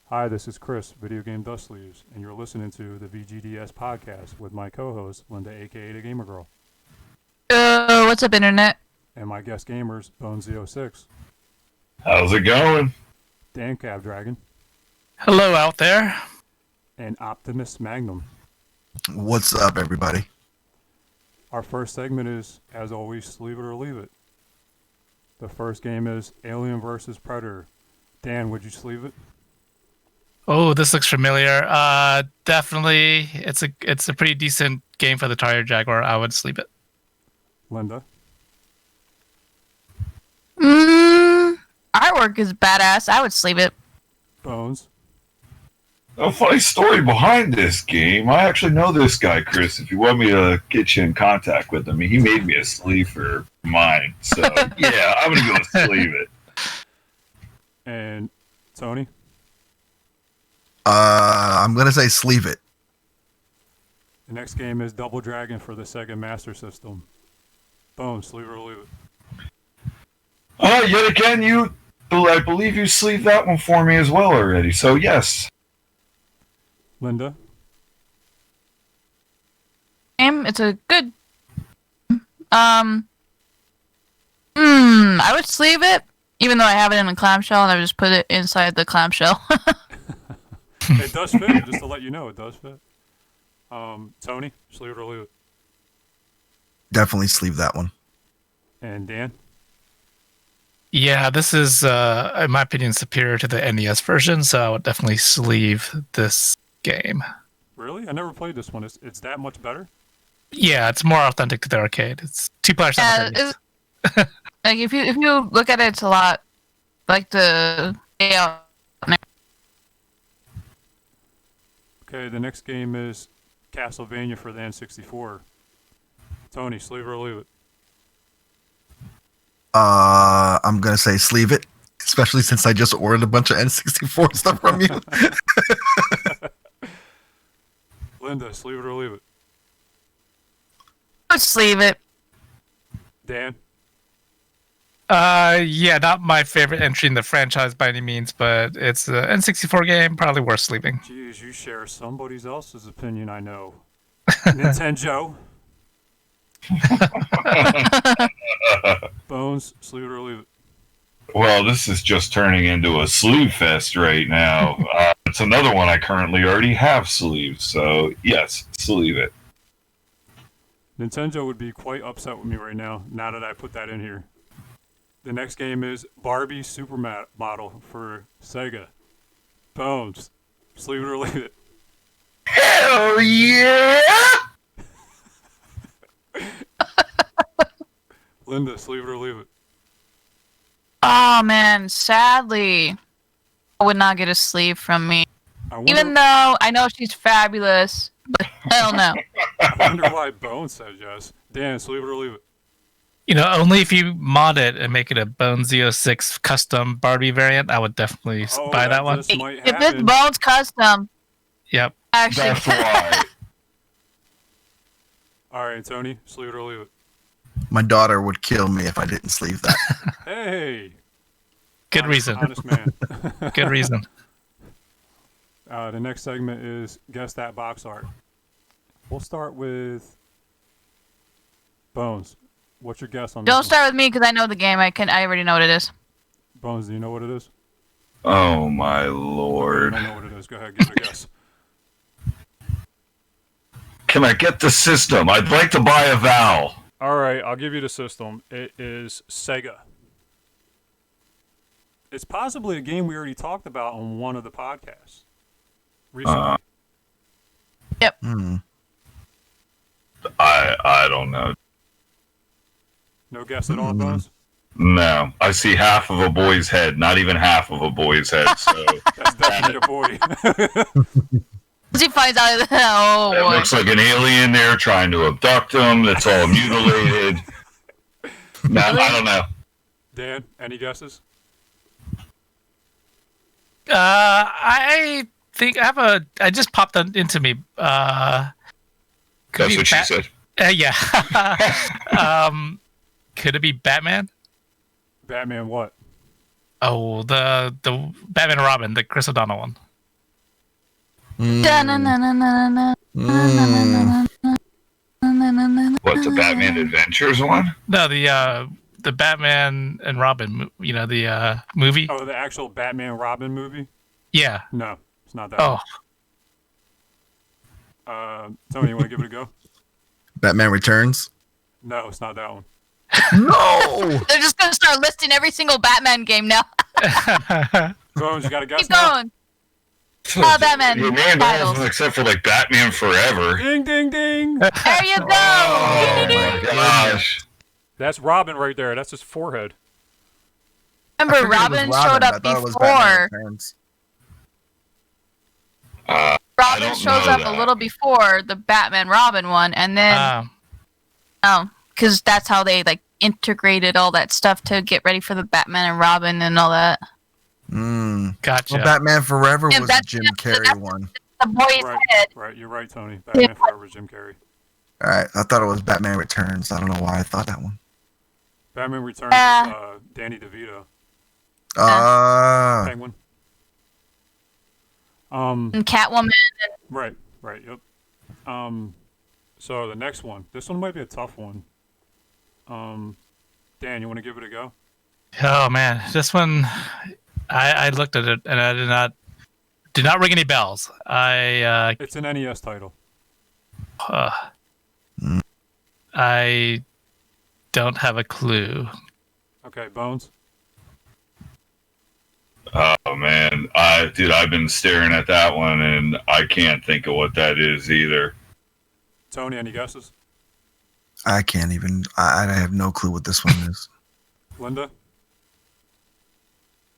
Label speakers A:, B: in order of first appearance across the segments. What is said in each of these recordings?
A: Hi, this is Chris, Video Game Dust Sleeves, and you're listening to the VGDS podcast with my co-host, Linda, aka the Gamer Girl,
B: What's up, Internet?
A: and my guest gamers, BonesZ06,
C: How's it going?
A: DanCavDragon,
D: Hello out there.
A: and Optimus Magnum.
E: What's up, everybody?
A: Our first segment is, as always, Sleeve It or Leave It. The first game is Alien vs. Predator. Dan, would you sleeve it?
D: Oh, this looks familiar. Definitely, it's a pretty decent game for the Tiger Jaguar. I would sleep it.
A: Linda?
B: Artwork is badass. I would sleeve it.
A: Bones?
C: A funny story behind this game. I actually know this guy, Chris. If you want me to get you in contact with him, he made me a sleeve for mine. So, yeah, I'm going to go sleeve it.
A: And Tony?
E: I'm gonna say sleeve it.
A: The next game is Double Dragon for the Sega Master System. Bones, sleeve it or leave it?
C: Yet again, I believe you sleeved that one for me as well already. So, yes.
A: Linda?
B: It's a good. I would sleeve it, even though I have it in a clamshell, and I would just put it inside the clamshell.
A: It does fit, just to let you know, it does fit. Tony, sleeve it or leave it?
E: Definitely sleeve that one.
A: And Dan?
D: Yeah, this is, in my opinion, superior to the NES version, so I would definitely sleeve this game.
A: Really? I never played this one. It's that much better?
D: Yeah, it's more authentic to the arcade. It's 2 players.
B: Like if you look at it, it's a lot like the layout.
A: Okay, the next game is Castlevania for the N64. Tony, sleeve it or leave it?
E: I'm gonna say sleeve it, especially since I just ordered a bunch of N64 stuff from you.
A: Linda, sleeve it or leave it?
B: I would sleeve it.
A: Dan?
D: Yeah, not my favorite entry in the franchise by any means, but it's an N64 game, probably worth sleeving.
A: Jeez, you share somebody else's opinion, I know. Nintendo? Bones, sleeve it or leave it?
C: Well, this is just turning into a sleeve fest right now. It's another one I currently already have sleeved. So, yes, sleeve it.
A: Nintendo would be quite upset with me right now that I put that in here. The next game is Barbie Supermodel for Sega. Bones, sleeve it or leave it?
C: Hell yeah!
A: Linda, sleeve it or leave it?
B: Oh man, sadly, I would not get a sleeve from me. Even
A: wonder,
B: though I know she's fabulous, but hell no.
A: I wonder why Bones says yes. Dan, sleeve it or leave it?
D: You know, only if you mod it and make it a BonesZ06 custom Barbie variant, I would definitely buy that one.
B: If it's Bones custom,
D: Yep.
B: actually,
C: That's why.
A: All right, Tony, sleeve it or leave it?
E: My daughter would kill me if I didn't sleeve that.
A: Hey!
D: Good reason.
A: Honest man.
D: Good reason.
A: The next segment is Guess That Box Art. We'll start with Bones. What's your guess on this
B: don't
A: one?
B: start with me because I know the game. I already know what it is.
A: Bones, do you know what it is?
C: Oh, my
A: I
C: Lord.
A: don't know what it is. Go ahead, give it a guess.
C: Can I get the system? I'd like to buy a Val.
A: All right, I'll give you the system. It is Sega. It's possibly a game we already talked about on one of the podcasts recently.
B: Yep.
C: I don't know.
A: No guess at all, Bones?
C: No. I see half of a boy's head, not even half of a boy's head, so...
A: That's definitely a boy.
B: Once he finds out, oh
C: It
B: boy.
C: looks like an alien there trying to abduct him. That's all mutilated. No, I don't know.
A: Dan, any guesses?
D: I think I just popped that into me.
C: That's what she said.
D: Yeah. Could it be Batman?
A: Batman what?
D: Oh, the Batman and Robin, the Chris O'Donnell one.
B: Da-na-na-na-na-na.
C: What's the Batman Adventures one?
D: No, the Batman and Robin, the movie.
A: Oh, the actual Batman Robin movie?
D: Yeah.
A: No, it's not that
D: Oh,
A: one. Tony, you want to give it a go?
E: Batman Returns.
A: No, it's not that one.
E: No.
B: They're just gonna start listing every single Batman game now.
A: Bones, you got to guess
B: Keep
A: now?
B: going. Batman
C: You named all of
B: titles.
C: them except for like Batman Forever.
A: Ding, ding, ding.
B: There you go.
C: Oh my gosh.
A: That's Robin right there. That's his forehead.
B: Remember,
E: I figured it was
B: Robin showed
E: I
B: up
E: thought it was Batman
B: before.
E: Returns.
C: I
B: Robin
C: don't
B: shows
C: know
B: up
C: that.
B: a little before the Batman Robin one, and then because that's how they like integrated all that stuff to get ready for the Batman and Robin and all that.
D: gotcha.
E: Well, Batman Forever
B: Yeah,
E: was the
B: that's-
E: Jim
B: that's-
E: Carrey
B: that's-
E: one.
B: The boy's
A: Right,
B: head.
A: right. You're right, Tony. Batman Forever, Jim Carrey.
E: All right, I thought it was Batman Returns. I don't know why I thought that one.
A: Batman Returns is Danny DeVito, Penguin.
B: And Catwoman.
A: Right, yep. So the next one. This one might be a tough one. Dan, you want to give it a go?
D: Oh man, this one, I looked at it and I did not ring any bells.
A: It's an NES title.
D: I don't have a clue.
A: Okay, Bones.
C: Oh man, I've been staring at that one and I can't think of what that is either.
A: Tony, any guesses?
E: I can't even. I have no clue what this one is.
A: Linda?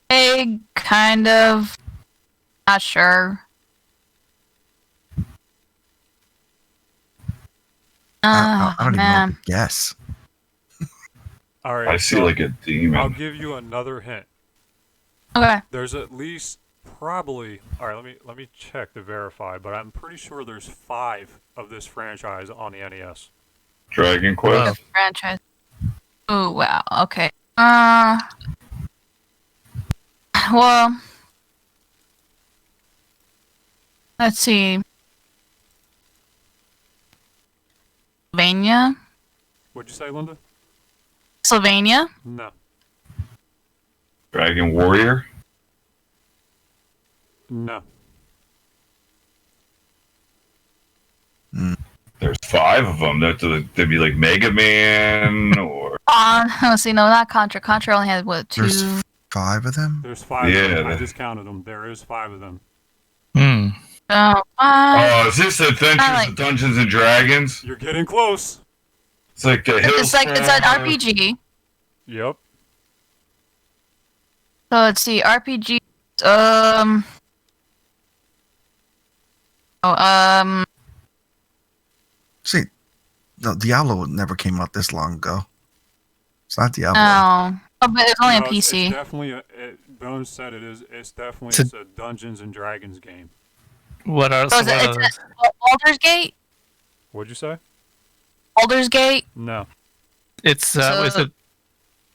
B: Big, kind of. Not sure.
E: I don't even know
B: man.
E: what to guess.
A: All right.
C: I see
A: so
C: like a
A: I'll
C: demon.
A: give you another hint.
B: Okay.
A: There's at least probably. All right, let me check to verify, but I'm pretty sure there's 5 of this franchise on the NES.
C: Dragon Quest.
B: Franchise. Oh wow. Okay. Well. Let's see. Pennsylvania.
A: What'd you say, Linda?
B: Pennsylvania.
A: No.
C: Dragon Warrior.
A: No.
C: There's 5 of them. That'd be like Mega Man or
B: Let's see. No, not Contra. Contra only has what, 2?
E: There's 5 of them.
A: There's 5 of
C: Yeah,
A: them. I
C: that-
A: just counted them. There is 5 of them.
D: Hmm.
B: Oh,
C: Oh, is this Adventures
B: like-
C: of Dungeons and Dragons?
A: You're getting close.
C: It's like the
B: it's like it's an RPG.
A: Yep.
B: So let's see, RPG.
E: See, no, Diablo never came out this long ago. It's not Diablo.
B: Oh, but it's only
A: No,
B: a
A: it's
B: PC.
A: definitely Bones said it is. It's definitely
D: It's
A: a Dungeons and Dragons game.
D: What are
B: So
D: some
B: it's,
D: of
B: it's
D: those?
B: a Baldur's Gate.
A: What'd you say?
B: Baldur's Gate.
A: No.
D: It's
B: So-
D: is it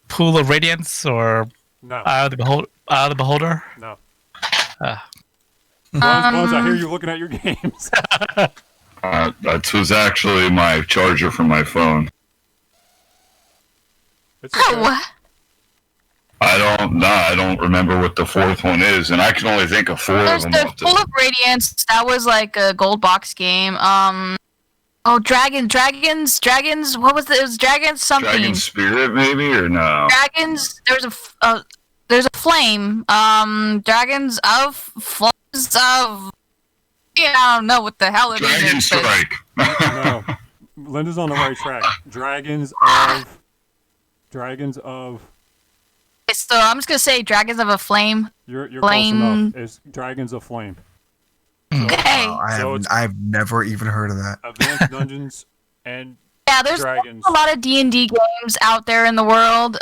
D: Pool of Radiance or
A: No.
D: Eye of the Beholder?
A: No.
D: Ah.
A: Bones, I hear you looking at your games.
C: That was actually my charger for my phone.
A: It's okay.
B: Oh,
C: I don't remember what the 4th one is, and I can only think of 4 of
B: there's
C: them.
B: the
C: off
B: Full of Radiance. That was like a gold box game. Dragons. What was it? It was Dragons something.
C: Dragon Spirit, maybe, or no?
B: Dragons. There's a flame. Dragons of flames of. Yeah, I don't know what the hell it
C: Dragon
B: is. but-
C: Strike.
A: No. Linda's on the right track. Dragons of.
B: So I'm just gonna say Dragons of a Flame.
A: You're close
B: Flame.
A: enough. It's Dragons of Flame. So,
B: Okay.
A: So it's-
E: I've never even heard of that.
A: Advanced Dungeons and
B: Yeah, there's
A: Dragons.
B: a lot of D&D games out there in the world.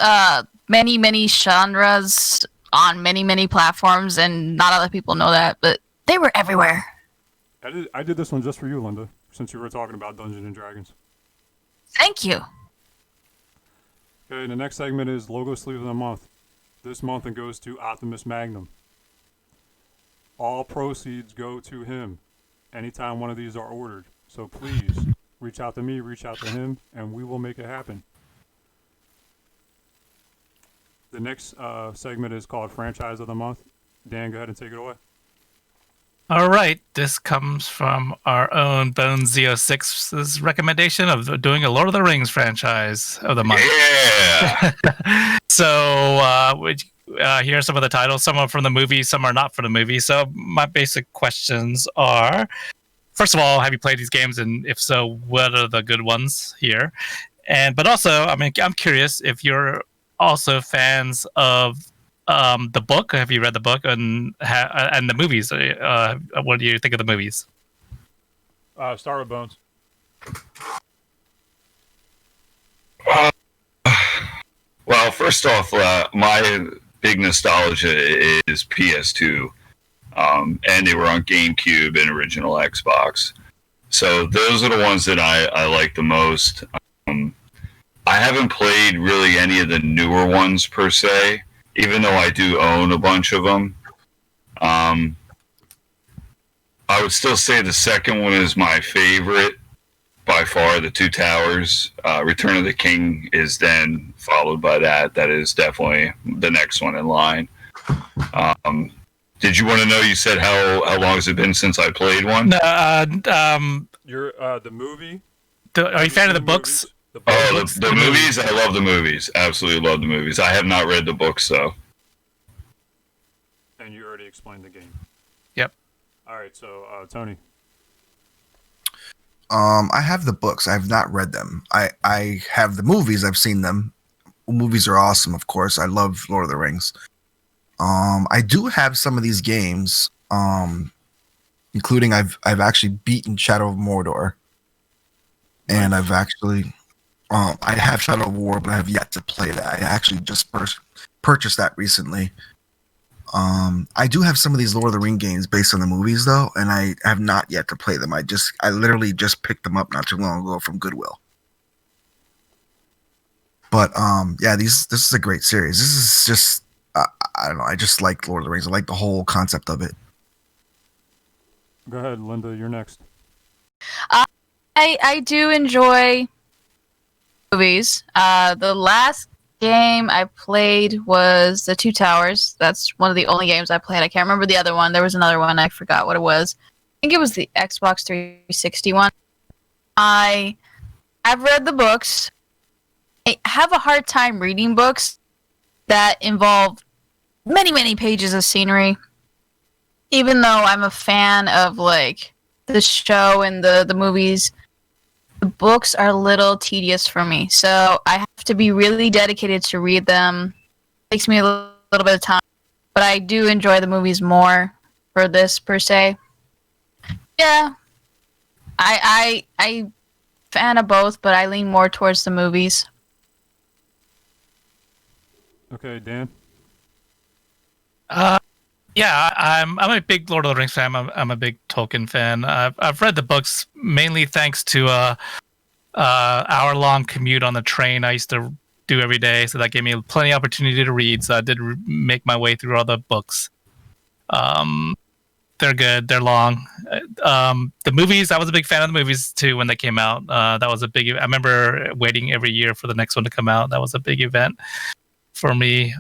B: Many genres on many platforms, and not other people know that, but they were everywhere.
A: I did this one just for you, Linda, since you were talking about Dungeons and Dragons.
B: Thank you.
A: Okay, the next segment is Logo Sleeve of the Month. This month it goes to Optimus Magnum. All proceeds go to him. anytime one of these are ordered. So please reach out to me, reach out to him, and we will make it happen. The next segment is called Franchise of the Month. Dan, go ahead and take it away.
D: All right, this comes from our own BonesZ06's recommendation of doing a Lord of the Rings franchise of the month.
C: Yeah.
D: So, here are some of the titles. Some are from the movie, some are not from the movie. So, my basic questions are: first of all, have you played these games, and if so, what are the good ones here? But also, I mean, I'm curious if you're also fans of the book. Have you read the book and the movies? What do you think of the movies?
A: Start with Bones.
C: Well, first off, my big nostalgia is PS2, and they were on GameCube and original Xbox. So those are the ones that I like the most. I haven't played really any of the newer ones per se, even though I do own a bunch of them. I would still say the second one is my favorite by far, the Two Towers. Return of the King is then followed by that. That is definitely the next one in line. Did you want to know? You said how long has it been since I played one?
A: You're the movie.
D: Are you a fan of the books?
C: The movies. I love the movies. Absolutely love the movies. I have not read the books though.
A: And you already explained the game.
D: Yep.
A: All right, so Tony.
E: I have the books. I have not read them. I have the movies. I've seen them. Movies are awesome, of course. I love Lord of the Rings. I do have some of these games, including I've actually beaten Shadow of Mordor, and I've actually I have Shadow of War, but I have yet to play that. I actually just purchased that recently. I do have some of these Lord of the Ring games based on the movies though, and I have not yet to play them. I literally just picked them up not too long ago from Goodwill. But yeah, this is a great series. This is just I don't know. I just like Lord of the Rings. I like the whole concept of it.
A: Go ahead, Linda. You're next.
B: I do enjoy movies. The last game I played was the Two Towers. That's one of the only games I played. I can't remember the other one. There was another one. I forgot what it was. I think it was the Xbox 360 one. I've read the books. I have a hard time reading books that involve many, many pages of scenery. Even though I'm a fan of like the show and the movies, the books are a little tedious for me. So I have to be really dedicated to read them. It takes me a little bit of time. But I do enjoy the movies more for this per se. Yeah. I fan of both, but I lean more towards the movies.
A: Okay, Dan.
D: Yeah, I'm a big Lord of the Rings fan. I'm a big Tolkien fan. I've read the books mainly thanks to hour-long commute on the train I used to do every day, so that gave me plenty of opportunity to read. So I did make my way through all the books. They're good. They're long. The movies, I was a big fan of the movies too when they came out. That was a big. I remember waiting every year for the next one to come out. That was a big event for me.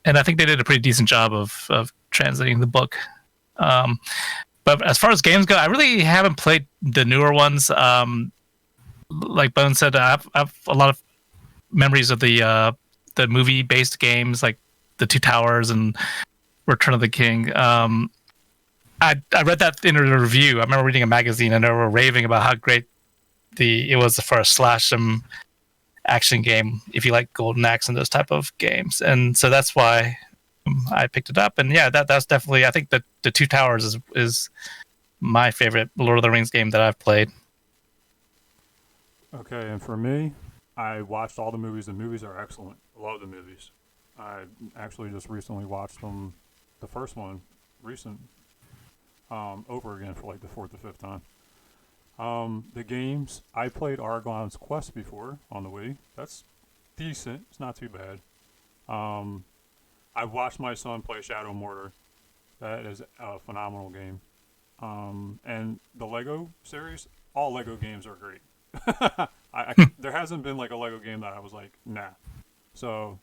D: And I think they did a pretty decent job of translating the book. But as far as games go, I really haven't played the newer ones. Like Bones said, I have a lot of memories of the movie-based games, like the Two Towers and Return of the King. I read that in a review. I remember reading a magazine, and they were raving about how great it was for a slash action game if you like Golden Axe and those type of games. And so that's why I picked it up. And yeah, that's definitely, I think that the Two Towers is my favorite Lord of the Rings game that I've played.
A: Okay, and for me, I watched all the movies. The movies are excellent. I love the movies. I actually just recently watched them, the first one, over again for like the 4th or 5th time. The games, I played Argon's Quest before on the Wii. That's decent. It's not too bad. I've watched my son play Shadow of Mordor. That is a phenomenal game. And the Lego series, all Lego games are great. There hasn't been like a Lego game that I was like, nah. So,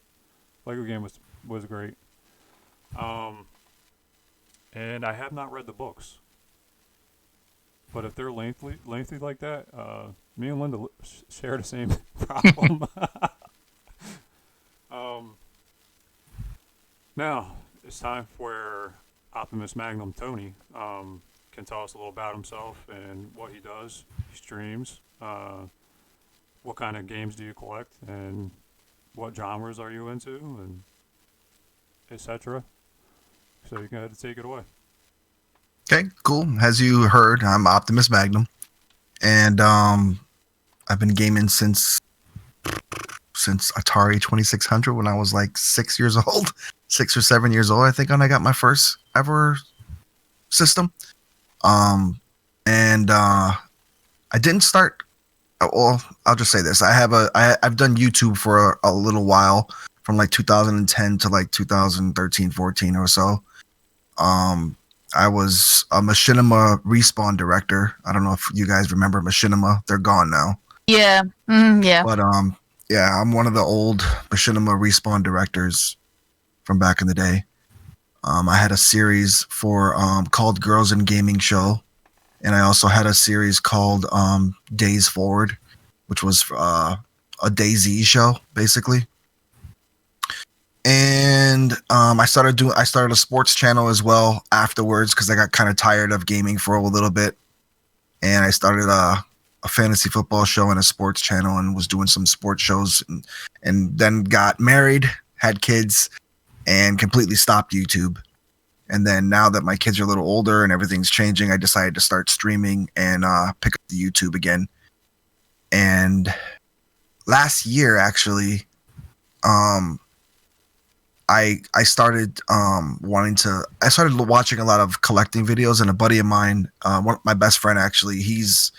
A: Lego game was great. And I have not read the books, but if they're lengthy like that, me and Linda share the same problem. Now it's time for Optimus Magnum Tony can tell us a little about himself and what he does. He streams. What kind of games do you collect, and what genres are you into, and etc. So you can go ahead and take it away.
E: Okay, cool. As you heard, I'm Optimus Magnum, and I've been gaming since Atari 2600 when I was like 6 years old, 6 or 7 years old, I think, when I got my first ever system. And I didn't start. Well, I'll just say this: I've done YouTube for a little while, from like 2010 to like 2013, 14 or so. I was a Machinima Respawn director. I don't know if you guys remember Machinima. They're gone now.
B: Yeah. Yeah.
E: But yeah, I'm one of the old Machinima Respawn directors from back in the day. I had a series for called Girls in Gaming Show, and I also had a series called Days Forward, which was a DayZ show basically. And I started a sports channel as well afterwards because I got kind of tired of gaming for a little bit, and I started a fantasy football show and a sports channel and was doing some sports shows, and then got married, had kids, and completely stopped YouTube. And then now that my kids are a little older and everything's changing, I decided to start streaming and pick up the YouTube again. And last year, actually, I started I started watching a lot of collecting videos, and a buddy of mine, my best friend actually, he's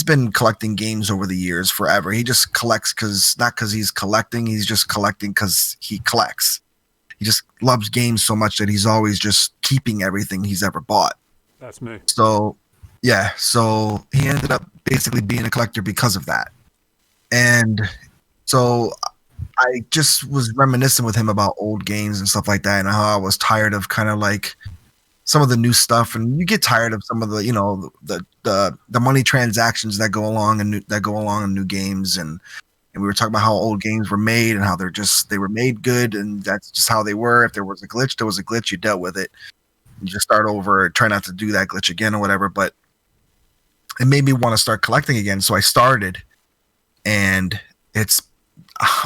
E: been collecting games over the years forever. He just collects not because he's collecting, he's just collecting because he collects. He just loves games so much that he's always just keeping everything he's ever bought.
A: That's me.
E: So yeah, so he ended up basically being a collector because of that. And so I just was reminiscing with him about old games and stuff like that, and how I was tired of kind of like some of the new stuff, and you get tired of some of the, you know, the money transactions that go along in new games, and we were talking about how old games were made and how they were made good, and that's just how they were. If there was a glitch, there was a glitch. You dealt with it. You just start over, try not to do that glitch again or whatever. But it made me want to start collecting again, so I started, and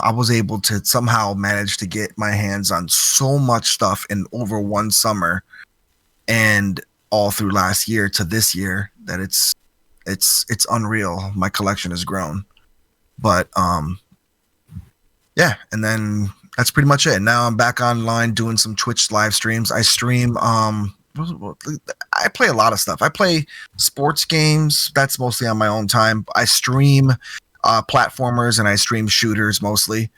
E: I was able to somehow manage to get my hands on so much stuff in over one summer, and all through last year to this year, that it's unreal. My collection has grown. But yeah, and then that's pretty much it. Now I'm back online doing some Twitch live streams. I stream I play a lot of stuff. I play sports games. That's mostly on my own time. I stream platformers, and I stream shooters mostly.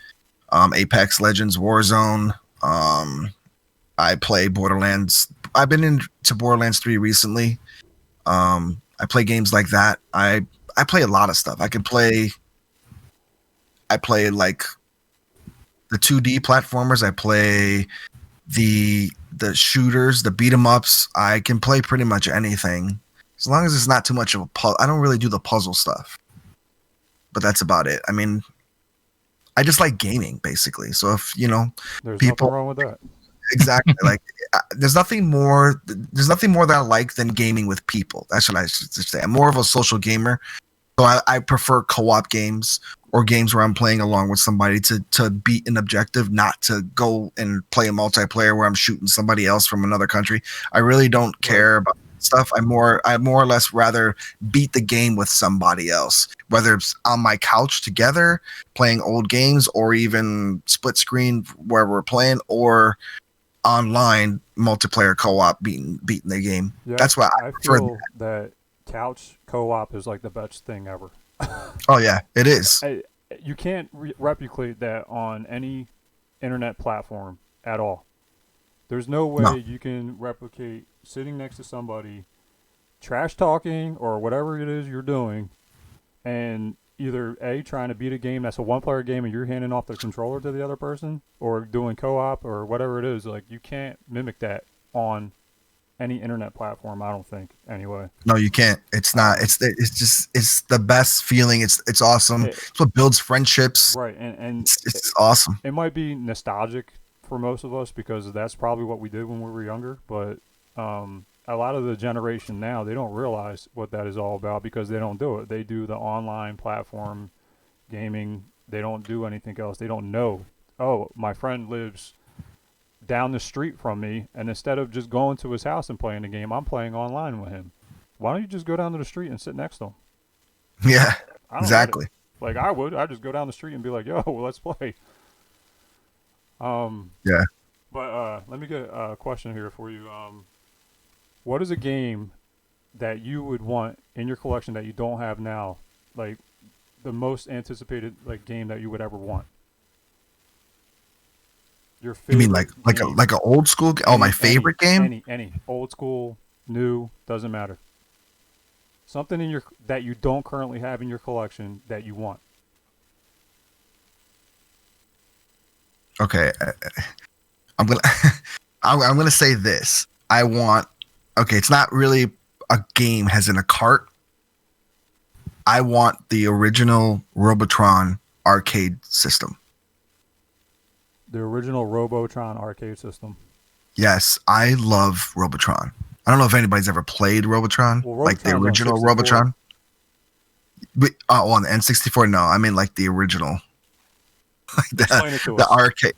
E: Apex Legends, Warzone. I play Borderlands. I've been into Borderlands 3 recently. I play games like that. I play a lot of stuff. I play like the 2D platformers. I play the shooters, the beat 'em ups. I can play pretty much anything as long as it's not too much of a puzzle. I don't really do the puzzle stuff, but that's about it. I mean, I just like gaming basically. So if
A: There's
E: people
A: nothing wrong with that.
E: exactly like there's nothing more that I like than gaming with people. That's what I should say. I'm more of a social gamer. So I prefer co-op games or games where I'm playing along with somebody to beat an objective, not to go and play a multiplayer where I'm shooting somebody else from another country. I really don't care about stuff. I more or less rather beat the game with somebody else, whether it's on my couch together playing old games, or even split screen where we're playing, or online multiplayer co-op beating the game.
A: Yeah,
E: That's why
A: I feel that couch co-op is like the best thing ever.
E: Oh yeah, it is.
A: You can't replicate that on any internet platform at all. There's no way you can replicate sitting next to somebody trash talking or whatever it is you're doing, and either A, trying to beat a game that's a one-player game and you're handing off the controller to the other person, or doing co-op or whatever it is, like, you can't mimic that on any internet platform, I don't think, anyway.
E: No, you can't. It's not. It's just it's the best feeling. It's awesome. It's what builds friendships.
A: Right, and
E: It's awesome.
A: it might be nostalgic for most of us because that's probably what we did when we were younger, but a lot of the generation now, they don't realize what that is all about because they don't do it. They do the online platform gaming. They don't do anything else. They don't know, oh, my friend lives down the street from me, and instead of just going to his house and playing the game, I'm playing online with him. Why don't you just go down to the street and sit next to him?
E: Yeah,
A: I don't
E: exactly.
A: Like I would. I'd just go down the street and be like, yo, well, let's play.
E: Yeah.
A: But let me get a question here for you. What is a game that you would want in your collection that you don't have now? Like the most anticipated like game that you would ever want? Your favorite
E: You mean like
A: game.
E: an old school? My favorite game?
A: Any old school, new, doesn't matter. Something in your that you don't currently have in your collection that you want.
E: Okay, I'm gonna I'm gonna say this. I want. Okay, it's not really a game as in a cart. I want the original Robotron arcade system.
A: The original Robotron arcade system.
E: Yes, I love Robotron. I don't know if anybody's ever played Robotron,
A: Well,
E: like the
A: Robotron's on
E: original
A: 64.
E: Robotron. But, on the N64, no, I mean like the original, like
A: Explain it to
E: the
A: us.
E: arcade.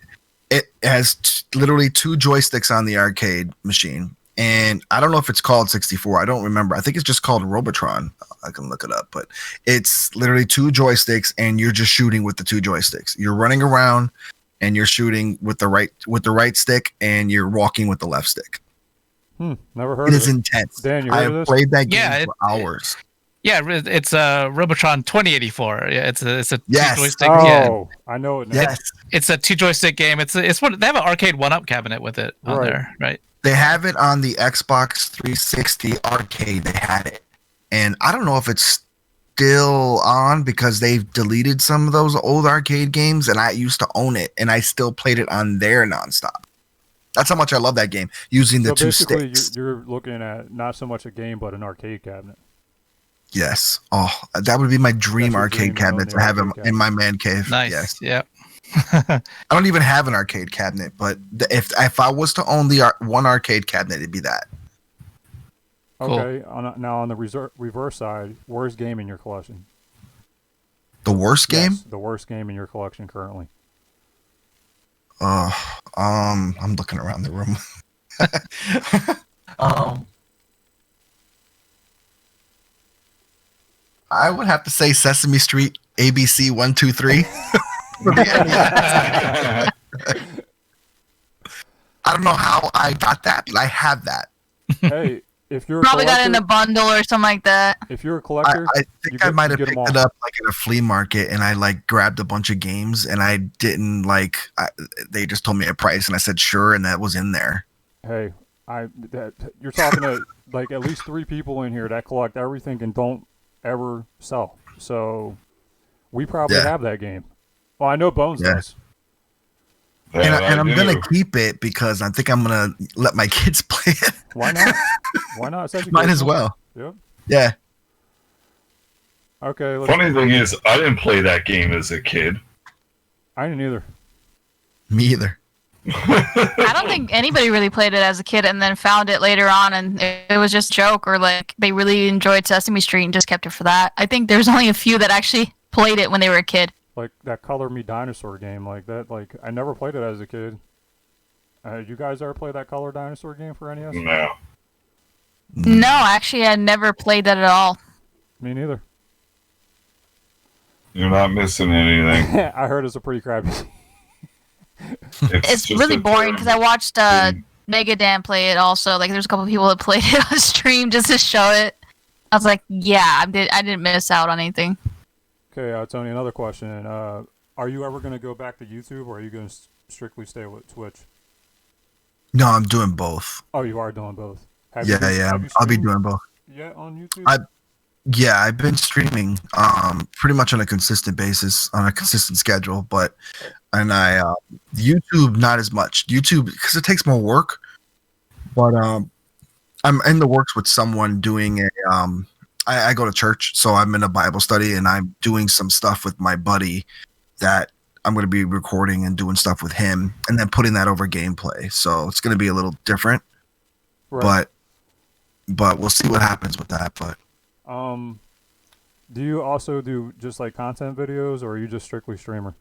E: It has literally two joysticks on the arcade machine, and I don't know if it's called 64. I don't remember. I think it's just called Robotron. I can look it up, but it's literally two joysticks, and you're just shooting with the two joysticks. You're running around, and you're shooting with the right stick, and you're walking with the left stick.
A: Never heard
E: It
A: of
E: is
A: it.
E: intense.
A: Dan, you
E: I
A: heard
E: have
A: of this?
E: played that game
D: Yeah,
E: for hours.
D: Yeah, it's a Robotron 2084. Yeah, it's a
E: Yes.
D: two joystick.
A: Oh,
D: Yeah,
A: I know it now.
E: Yes,
D: it's a two joystick game. It's what they have an arcade 1-up cabinet with it on
A: Right.
D: there, right?
E: they have it on the Xbox 360 arcade. They had it, and I don't know if it's still on because they've deleted some of those old arcade games, and I used to own it, and I still played it on there nonstop. That's how much I love that game, using the
A: So
E: two
A: basically,
E: sticks.
A: you're looking at not so much a game, but an arcade cabinet.
E: Yes. Oh, that would be my dream
A: That's your
E: arcade
A: dream, to own
E: cabinet
A: the
E: to have
A: arcade
E: in my man cave.
D: Nice.
E: Yes.
D: Yeah.
E: I don't even have an arcade cabinet, but if I was to own the one arcade cabinet, it'd be that.
D: Cool.
A: Okay. Now on the reverse side, worst game in your collection?
E: The worst game?
A: Yes, the worst game in your collection currently.
E: I'm looking around the room. I would have to say Sesame Street ABC 123. I don't know how I got that, but I have that.
A: Hey, if you're a
B: Probably got it in a
A: collector,
B: bundle or something like that.
A: if you're a
E: I
A: collector,
E: think I might have
A: get 'em
E: picked it
A: all.
E: up like at a flea market, and I like grabbed a bunch of games, and I didn't like. They just told me a price, and I said sure, and that was in there.
A: Hey, you're talking to like at least 3 people in here that collect everything and don't ever sell. So we probably
E: Yeah.
A: have that game. Well, I know Bones
E: Yeah.
A: does.
E: And I'm
C: do.
E: gonna keep it because I think I'm gonna let my kids play it.
A: Why not? Why not? It's
E: Might as
A: educational.
E: well.
A: Yep.
E: Yeah.
A: Okay. Let's,
C: Funny thing is, I didn't play that game as a kid.
A: I didn't either.
E: Me either.
B: I don't think anybody really played it as a kid and then found it later on and it was just a joke or like they really enjoyed Sesame Street and just kept it for that. I think there's only a few that actually played it when they were a kid.
A: Like that Color Me Dinosaur game, like that. Like I never played it as a kid. You guys ever play that Color Dinosaur game for NES?
C: No.
B: No, actually, I never played that at all.
A: Me neither.
C: You're not missing anything.
A: I heard it's a pretty crappy.
B: It's
C: just
B: really
C: a
B: boring because I
C: terrible
B: watched
C: game.
B: Mega Dan play it also. Like, there's a couple people that played it on stream just to show it. I was like, yeah, I didn't miss out on anything.
A: Okay, Tony. Another question. Are you ever going to go back to YouTube, or are you going to strictly stay with Twitch?
E: No, I'm doing both.
A: Oh, you are doing both.
E: Yeah. I'll be
A: streamed?
E: doing both.
A: yet on YouTube?
E: Yeah, I've been streaming pretty much on a consistent basis, on a consistent schedule, but YouTube not as much. YouTube because it takes more work, but I'm in the works with someone doing I go to church, so I'm in a Bible study and I'm doing some stuff with my buddy that I'm going to be recording and doing stuff with him and then putting that over gameplay. So it's going to be a little different,
A: Right.
E: but we'll see what happens with that. But
A: do you also do just like content videos, or are you just strictly streamer?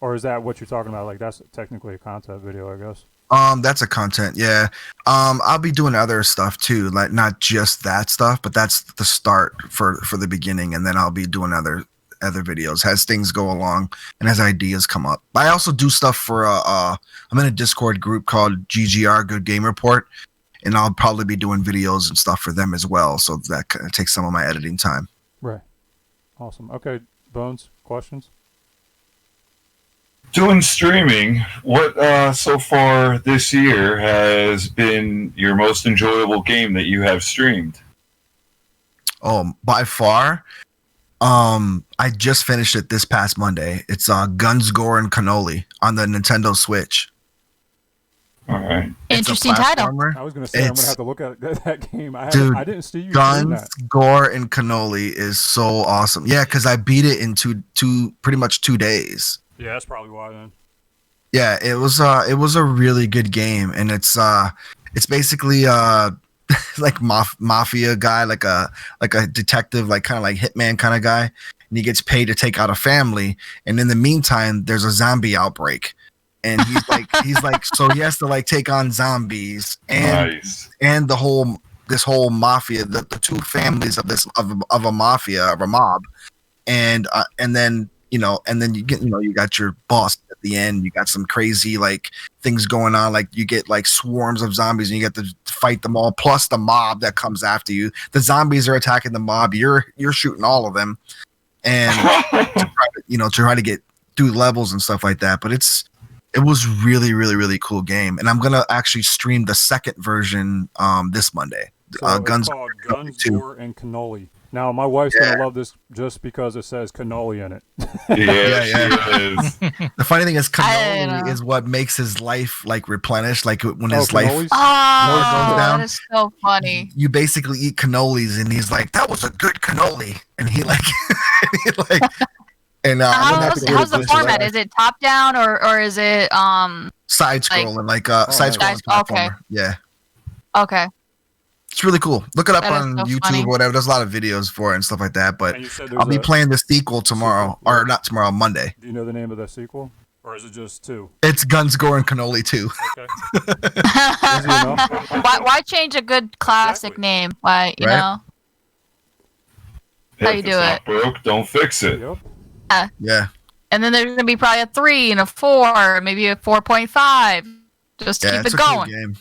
A: Or is that what you're talking about? Like that's technically a content video, I guess.
E: that's a content, yeah. I'll be doing other stuff too, like not just that stuff, but that's the start for the beginning, and then I'll be doing other videos as things go along and as ideas come up. But I also do stuff for I'm in a Discord group called GGR Good Game Report, and I'll probably be doing videos and stuff for them as well. So that kind of takes some of my editing time.
A: Right. Awesome. Okay, Bones, questions?
C: Doing streaming, what so far this year has been your most enjoyable game that you have streamed?
E: Oh, by far, I just finished it this past Monday. It's Guns, Gore, and Cannoli on the Nintendo Switch.
C: All right.
B: Interesting title.
A: I was going to say, I'm going to have to look at that game. I didn't see you doing
E: Guns,
A: that.
E: Gore, and Cannoli is so awesome. Yeah, because I beat it in pretty much 2 days.
A: Yeah, that's probably why then.
E: Yeah, it was a really good game, and it's basically like mafia guy, like a detective, like kind of like hitman kind of guy, and he gets paid to take out a family, and in the meantime, there's a zombie outbreak, and he's like so he has to like take on zombies and and this whole mafia, the 2 families of a mafia, of a mob, and then and then you got your boss at the end. You got some crazy like things going on. Like you get like swarms of zombies and you get to fight them all. Plus the mob that comes after you. The zombies are attacking the mob. You're shooting all of them, and to try to get through levels and stuff like that. But it was really, really, really cool game. And I'm gonna actually stream the second version this Monday.
A: So
E: Guns,
A: it's called Guns, Gore, and Cannoli. Now, my wife's going to love this just because it says cannoli in it.
C: Yeah, she is.
E: The funny thing is, cannoli is what makes his life like replenish. Like when his life
A: cannolis?
E: goes down,
B: that is so funny.
E: you basically eat cannolis, and he's like, "That was a good cannoli," and he like, and
B: how's the format? Is it top down or is it
E: side scrolling, like side scrolling platformer?
B: Okay.
E: Yeah.
B: Okay.
E: It's really cool. Look it up
B: That is
E: on
B: so
E: YouTube
B: funny.
E: or whatever. There's a lot of videos for it and stuff like that. But
A: And you said
E: I'll be
A: there's
E: playing the sequel tomorrow, or not tomorrow, Monday.
A: Do you know the name of the sequel? Or is it just 2?
E: It's Guns, Gore, and Cannoli 2.
A: Okay. Easy enough.
B: Why change a good classic
A: Exactly.
B: name? Why you
E: Right?
B: know? How you
C: If
B: do
C: it's not
B: it?
C: broke, don't fix it.
A: Yep.
E: Yeah.
B: And then there's gonna be probably a 3 and a 4, maybe a 4.5. Just to
E: Yeah,
B: keep
E: it's
B: it
E: a cool
B: going.
E: game.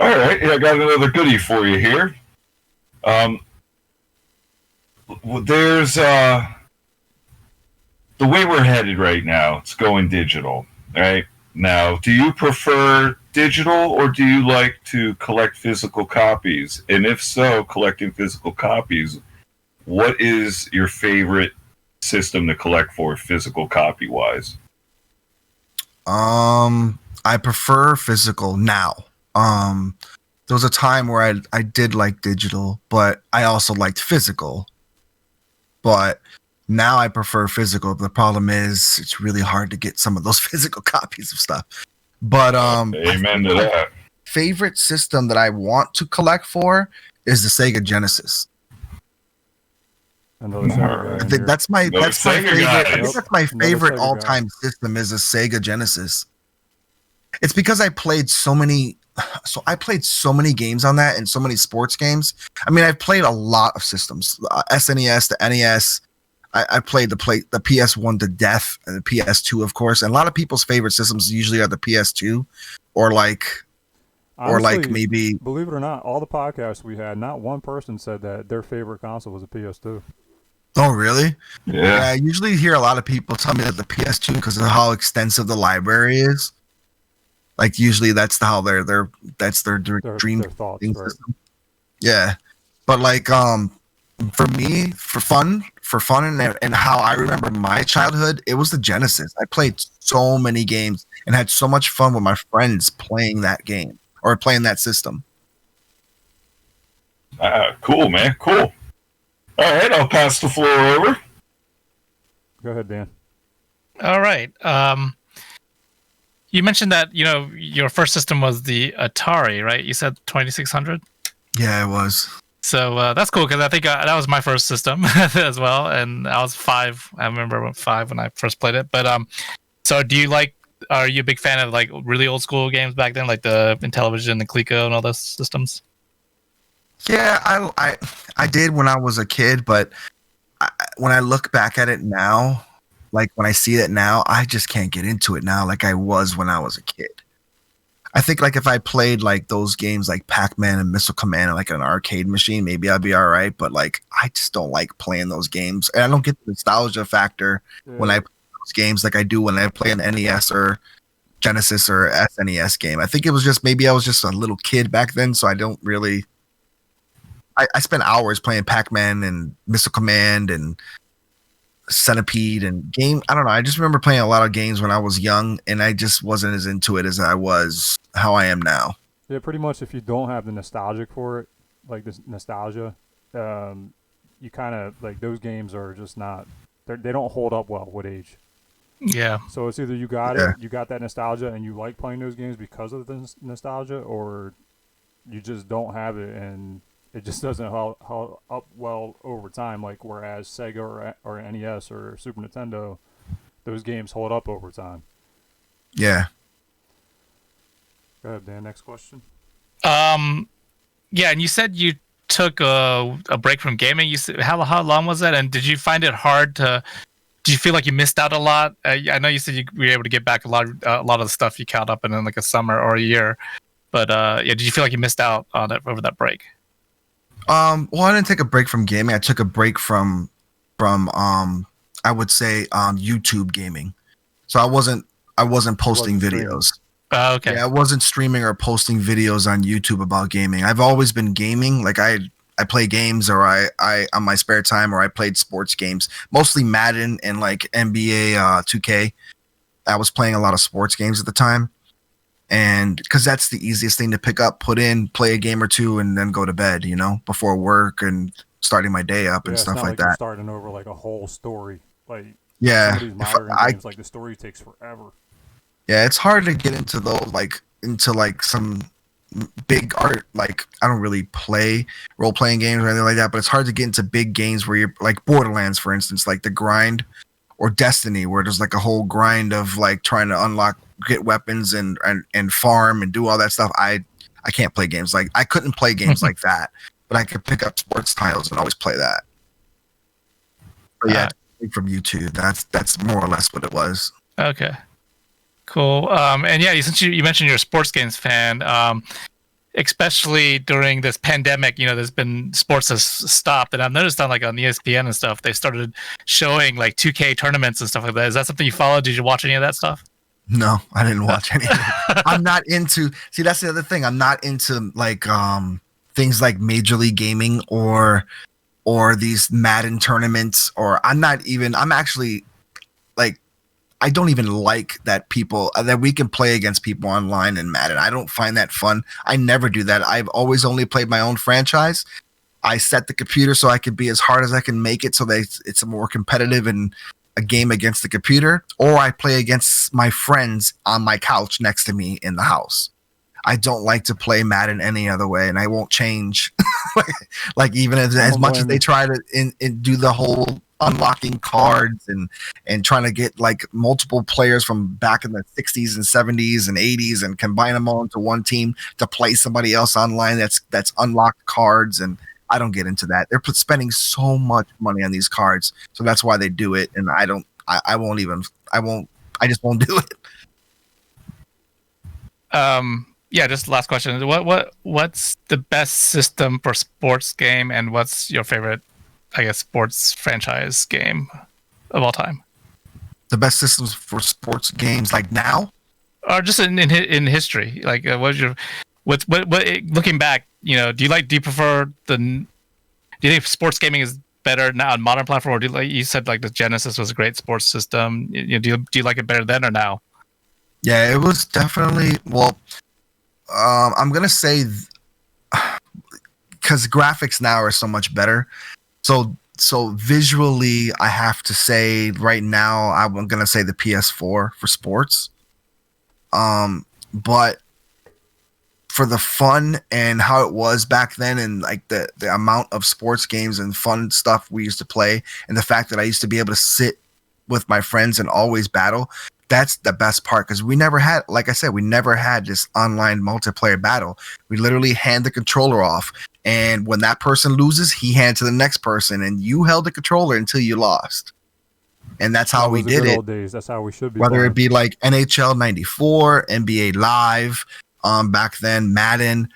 C: All right, I got another goodie for you here. There's the way we're headed right now. It's going digital. Right now, do you prefer digital or do you like to collect physical copies? And if so, collecting physical copies, what is your favorite system to collect for, physical copy wise?
E: I prefer physical now. There was a time where I did like digital, but I also liked physical. But now I prefer physical. The problem is it's really hard to get some of those physical copies of stuff. But
C: Amen to that.
E: favorite system that I want to collect for is the Sega Genesis.
A: Another Sega guy
E: I
A: in
E: think
A: here.
E: that's my
C: Another
E: favorite.
C: Sega guy.
E: I think that's my
A: Another
E: favorite
A: Sega guy.
E: all-time system is a Sega Genesis. It's because I played so many games on that and so many sports games. I mean, I've played a lot of systems, SNES, the NES. I played the PS1 to death, and the PS2, of course. And a lot of people's favorite systems usually are the PS2, or
A: Honestly,
E: maybe.
A: believe it or not, all the podcasts we had, not one person said that their favorite console was a PS2.
E: Oh, really?
C: Yeah.
E: I usually hear a lot of people tell me that the PS2 because of how extensive the library is. Like usually that's how that's their dream
A: Their thoughts,
E: thing
A: right?
E: system. Yeah, but like for me, for fun, and how I remember my childhood, it was the Genesis. I played so many games and had so much fun with my friends playing that game or playing that system.
C: Cool, man. Cool. All right, I'll pass the floor over.
A: Go ahead, Dan.
D: All right. You mentioned that your first system was the Atari, right? You said 2600.
E: Yeah, it was.
D: So that's cool because I think that was my first system as well, and I was 5. I remember 5 when I first played it. But so do you like? Are you a big fan of like really old school games back then, like the Intellivision, the Coleco, and all those systems?
E: Yeah, I did when I was a kid, but when I look back at it now, like when I see it now, I just can't get into it now like I was when I was a kid. I think like if I played like those games like Pac-Man and Missile Command on like an arcade machine, maybe I'd be all right. But like I just don't like playing those games, and I don't get the nostalgia factor when I play those games like I do when I play an NES or Genesis or SNES game. I think it was just maybe I was just a little kid back then, so I don't really. I spent hours playing Pac-Man and Missile Command and Centipede and game. I don't know. I just remember playing a lot of games when I was young, and I just wasn't as into it as I was how I am now.
A: Yeah, pretty much. If you don't have the nostalgic for it, like this nostalgia, you kind of like those games are just not. They don't hold up well with age.
D: Yeah.
A: So it's either you got it, you got that nostalgia, and you like playing those games because of the nostalgia, or you just don't have it and it just doesn't hold up well over time. Like whereas Sega or NES or Super Nintendo, those games hold up over time.
E: Yeah.
A: Go ahead, Dan. Next question.
D: Yeah, and you said you took a break from gaming. You said how long was that? And did you find it hard to? Do you feel like you missed out a lot? I know you said you were able to get back a lot of the stuff you caught up in like a summer or a year. But yeah, did you feel like you missed out on it over that break?
E: Well, I didn't take a break from gaming. I took a break from I would say YouTube gaming. So I wasn't posting videos.
D: Okay.
E: Yeah, I wasn't streaming or posting videos on YouTube about gaming. I've always been gaming. Like I play games, or I on my spare time, or I played sports games, mostly Madden and like NBA 2K. I was playing a lot of sports games at the time. And because that's the easiest thing to pick up, put in, play a game or two, and then go to bed, before work and starting my day up and stuff
A: like
E: like
A: you're
E: that.
A: Starting over like a whole story. Like
E: yeah,
A: some of these modern games, like the story takes forever.
E: Yeah, it's hard to get into those, like into like some big art. Like I don't really play role playing games or anything like that, but it's hard to get into big games where you're like Borderlands, for instance, like the grind, or Destiny, where there's like a whole grind of like trying to unlock, get weapons and farm and do all that stuff. I can't play games like I couldn't play games like that, but I could pick up sports titles and always play that. But yeah, from YouTube, that's more or less what it was.
D: Okay, cool. And yeah, since you mentioned you're a sports games fan, especially during this pandemic, there's been sports has stopped, and I've noticed on ESPN and stuff, they started showing like 2K tournaments and stuff like that. Is that something you followed? Did you watch any of that stuff?
E: No, I didn't watch any of it. I'm not into. See, that's the other thing. I'm not into like things like Major League Gaming or these Madden tournaments. Or I'm actually like, I don't even like that we can play against people online in Madden. I don't find that fun. I never do that. I've always only played my own franchise. I set the computer so I can be as hard as I can make it, so that it's a more competitive and a game against the computer, or I play against my friends on my couch next to me in the house. I don't like to play Madden any other way, and I won't change. like even as much as they try to do the whole unlocking cards and trying to get like multiple players from back in the 60s and 70s and 80s and combine them all into one team to play somebody else online that's unlocked cards, and I don't get into that. They're spending so much money on these cards, so that's why they do it. And I just won't do it.
D: Yeah, just last question. What's the best system for sports game, and what's your favorite, I guess, sports franchise game of all time?
E: The best systems for sports games, like now,
D: or just in history? Like, looking back, do you prefer do you think sports gaming is better now on modern platform, or you said like the Genesis was a great sports system? Do you like it better then or now?
E: Yeah, it was definitely I'm gonna say because graphics now are so much better. So visually, I have to say right now I'm gonna say the PS4 for sports. But for the fun and how it was back then, and like the amount of sports games and fun stuff we used to play, and the fact that I used to be able to sit with my friends and always battle, that's the best part, because we never had, like I said, we never had this online multiplayer battle. We literally hand the controller off, and when that person loses, he hands to the next person, and you held the controller until you lost. And that's how we did it.
A: Old days. That's how we should be.
E: Whether
A: playing.
E: it be like NHL 94, NBA Live, back then, Madden,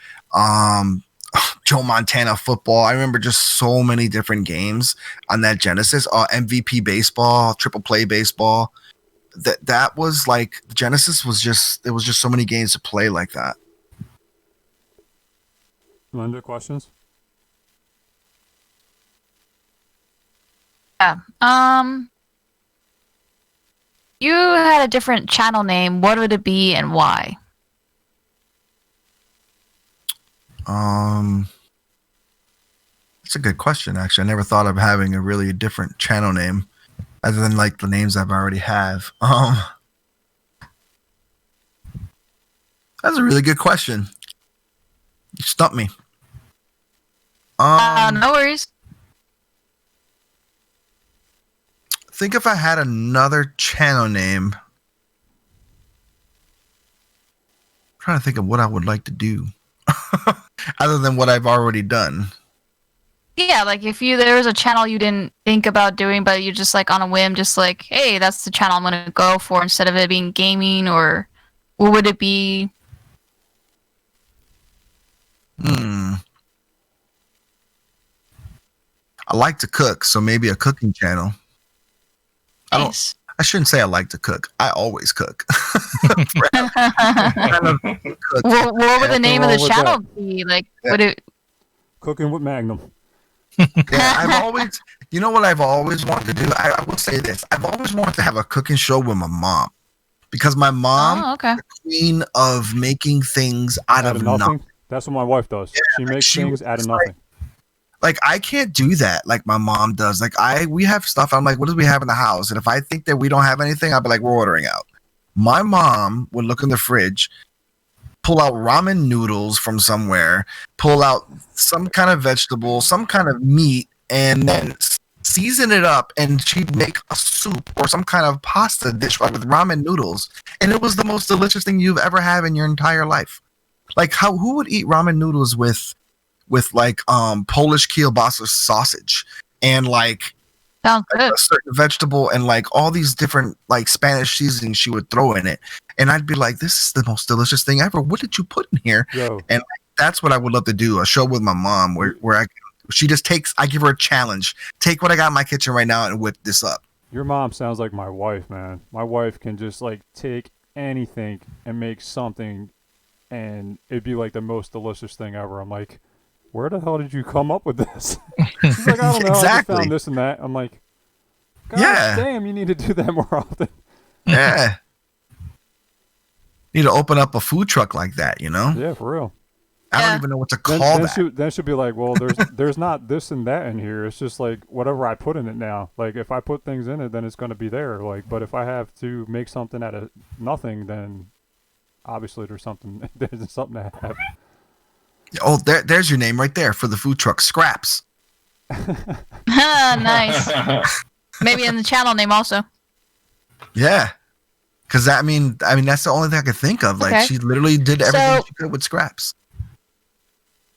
E: Joe Montana football. I remember just so many different games on that Genesis. MVP baseball, triple play baseball. That was like Genesis was just, there was just so many games to play like that.
A: Linda, questions?
B: Yeah. You had a different channel name. What would it be and why?
E: It's a good question, actually. I never thought of having a really different channel name other than like the names I've already have. That's a really good question. You stumped me.
B: No worries.
E: I think if I had another channel name, I'm trying to think of what I would like to do other than what I've already done.
B: Yeah, like if there was a channel you didn't think about doing, but you're just like on a whim, just like, hey, that's the channel I'm gonna go for instead of it being gaming, or what would it be?
E: I like to cook, so maybe a cooking channel.
B: Nice.
E: I shouldn't say I like to cook. I always cook.
B: What would the name of the
A: wrong with
B: channel be? Like, would it?
A: Cooking with Magnum.
E: Yeah, I've always, you know what I've always wanted to do? I will say this. I've always wanted to have a cooking show with my mom, because my mom
B: Oh, okay.
E: is the queen of making things out of nothing.
A: That's what my wife does.
E: Yeah,
A: she makes
E: she
A: things out of
E: was
A: nothing.
E: Like I can't do that like my mom does. Like we have stuff. I'm like, what do we have in the house? And if I think that we don't have anything, I'll be like, we're ordering out. My mom would look in the fridge, pull out ramen noodles from somewhere, pull out some kind of vegetable, some kind of meat, and then season it up, and she'd make a soup or some kind of pasta dish with ramen noodles. And it was the most delicious thing you've ever had in your entire life. Like who would eat ramen noodles with like Polish kielbasa sausage and like
B: Sounds good.
E: a certain vegetable and like all these different like Spanish seasonings she would throw in it, and I'd be like, this is the most delicious thing ever. What did you put in here?
A: Yo,
E: And like, that's what I would love to do, a show with my mom where she just I give her a challenge. Take what I got in my kitchen right now and whip this up.
A: your mom sounds like my wife, man. My wife can just like take anything and make something, and it'd be like the most delicious thing ever. I'm like, where the hell did you come up with this? She's like, I don't know. I just
E: Exactly.
A: found this and that. I'm like, God
E: Yeah.
A: damn, you need to do that more often.
E: Yeah. Need to open up a food truck like that, you know?
A: Yeah, for real.
E: I
B: Yeah.
E: don't even know what to
A: Then,
E: call
A: then,
E: that.
A: then she'll be like, well, there's not this and that in here. It's just like whatever I put in it now. Like if I put things in it, then it's gonna be there. Like, but if I have to make something out of nothing, then obviously there's something to have.
E: Oh, there's your name right there for the food truck, Scraps.
B: Nice. Maybe in the channel name also.
E: Yeah. Because I mean, that's the only thing I could think of. Like,
B: Okay.
E: she literally did everything
B: So-
E: she could with Scraps.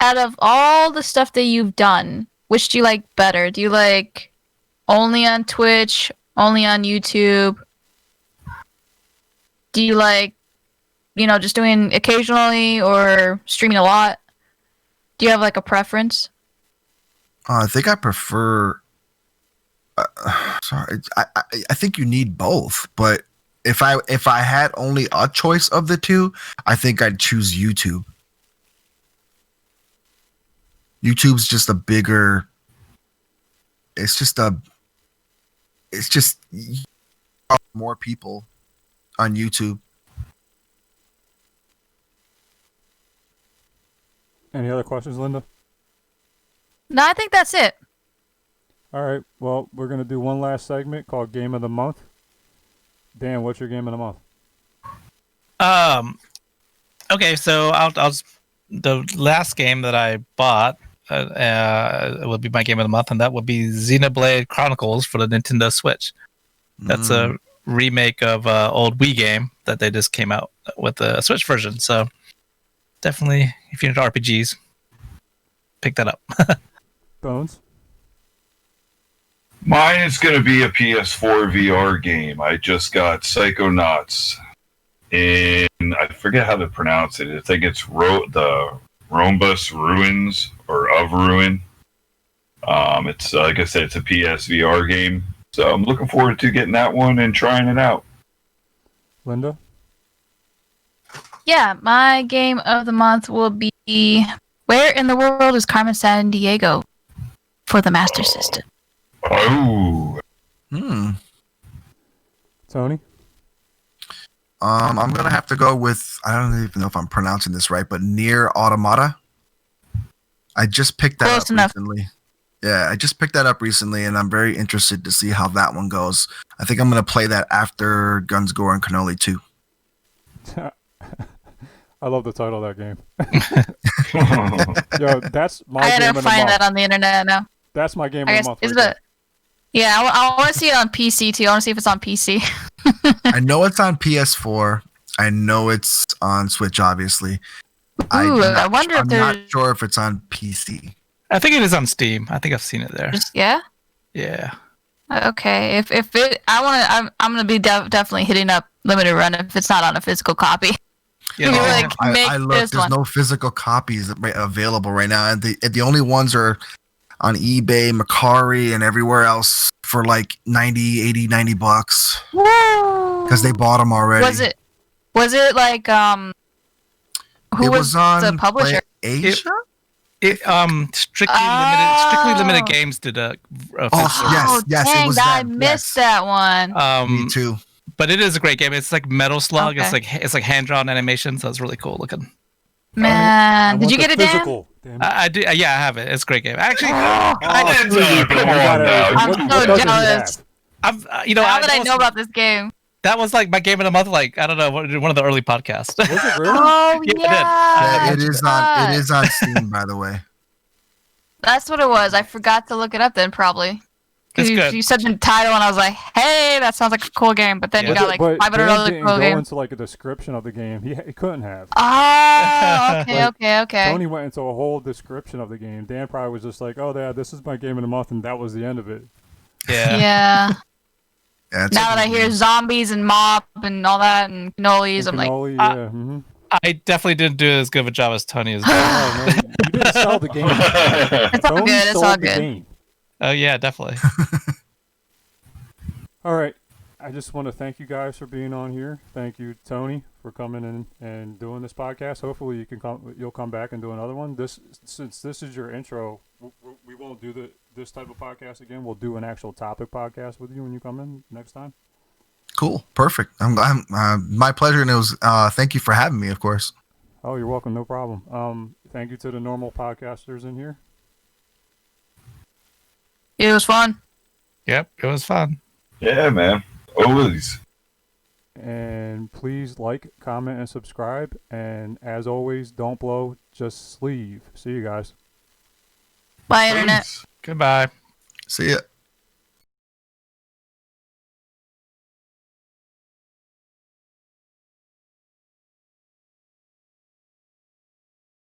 B: Out of all the stuff that you've done, which do you like better? Do you like only on Twitch, only on YouTube? Do you like, just doing occasionally or streaming a lot? Do you have like a preference?
E: I think I prefer. Sorry, I think you need both. But if I had only a choice of the two, I think I'd choose YouTube. YouTube's just a bigger. It's just more people on YouTube.
A: Any other questions, Linda?
B: No, I think that's it.
A: All right. Well, we're gonna do one last segment called Game of the Month. Dan, what's your game of the month?
D: Okay, so the last game that I bought would be my game of the month, and that would be Xenoblade Chronicles for the Nintendo Switch. That's a remake of an old Wii game that they just came out with the Switch version. So definitely, if you're into RPGs, pick that up.
A: Bones.
C: Mine is going to be a PS4 VR game. I just got Psychonauts, and I forget how to pronounce it. I think it's the Rhombus Ruins or of Ruin. It's like I said, it's a PS VR game, so I'm looking forward to getting that one and trying it out.
A: Linda.
B: Yeah, my game of the month will be Where in the World is Carmen San Diego for the Master System.
C: Oh.
A: Tony.
E: I'm gonna have to go with, I don't even know if I'm pronouncing this right, but Near Automata. I just picked that
B: Close
E: up
B: enough.
E: recently. Yeah, I just picked that up recently, and I'm very interested to see how that one goes. I think I'm gonna play that after Guns, Gore, and Cannoli 2.
A: I love the title of that game. Yo, that's my
B: I
A: game
B: gotta
A: of the
B: find
A: month.
B: that on the internet now.
A: That's my game
B: I
A: of
B: guess
A: the month.
B: is
A: right there.
B: it? Yeah, I want to see it on PC too. I want to see if it's on PC.
E: I know it's on PS4. I know it's on Switch, obviously.
B: Ooh, I wonder if
E: I'm not
B: there's
E: sure if it's on PC.
D: I think it is on Steam. I think I've seen it there.
B: yeah.
D: Yeah.
B: Okay, if it, I'm gonna be definitely hitting up Limited Run if it's not on a physical copy.
D: Yeah.
B: You're
D: no,
B: like, make
E: I looked.
B: this
E: There's
B: one.
E: no physical copies available right now, and the only ones are on eBay, Mercari, and everywhere else for like 90, 80, 90 bucks because they bought them already.
B: Was it like who
E: It
B: was
E: on
B: the publisher?
E: Asia?
D: Strictly limited games did a
E: Oh, yes,
B: dang,
E: it was
B: I
E: them.
B: missed
E: Yes.
B: that one.
E: Me too.
D: But it is a great game. It's like Metal Slug.
B: Okay.
D: It's like hand drawn animation, so it's really cool looking.
B: Man,
A: I
B: did you
A: want
B: get
A: the
B: it, Dan?
A: physical. Damn it.
D: I do. Yeah, I have it. It's a great game. Actually,
A: Oh, screw you,
C: come
A: Dan. You
C: on
A: got
C: now.
A: everything.
B: I'm
A: What
B: so
A: doesn't he
B: jealous.
A: have?
D: I've
B: How did I know about this game?
D: that was like my game of the month. Like I don't know, one of the early podcasts.
A: Was it really?
B: Oh
D: Yeah, I did.
B: yeah,
E: Yeah, it is on Steam, by the way.
B: That's what it was. I forgot to look it up then, probably.
D: It's
B: You,
D: good.
B: you said the title, and I was like, "Hey, that sounds like a cool game." But then
D: Yeah.
B: you got like
A: But
B: 500
A: Dan
B: other
A: didn't
B: cool
A: go
B: games.
A: into like a description of the game. He couldn't have.
B: Oh, okay,
A: Like,
B: okay.
A: Tony went into a whole description of the game. Dan probably was just like, "Oh, yeah, this is my game of the month," and that was the end of it.
D: Yeah.
B: Yeah.
E: Yeah, it's
B: Now
E: a
B: that I
E: good
B: hear
E: game.
B: zombies and mop and all that and cannolis, I'm like,
A: Cannoli, yeah. Mm-hmm.
D: I definitely didn't do as good of a job as Tony as well.
A: Oh, man, you didn't sell the game.
B: it's all
A: Tony
B: good. It's
A: sold
B: all
A: the
B: good.
A: game.
D: Oh yeah, definitely.
A: All right. I just want to thank you guys for being on here. Thank you, Tony, for coming in and doing this podcast. Hopefully, you'll come back and do another one. Since this is your intro, we won't do this type of podcast again. We'll do an actual topic podcast with you when you come in next time.
E: Cool, perfect. I'm my pleasure, and it was. Thank you for having me, of course.
A: Oh, you're welcome. No problem. Thank you to the normal podcasters in here.
B: It was fun.
D: Yep, it was fun.
C: Yeah, man. Always.
A: And please like, comment, and subscribe. And as always, don't blow, just sleeve. See you guys.
B: Bye, internet.
C: Peace.
D: Goodbye.
E: See ya.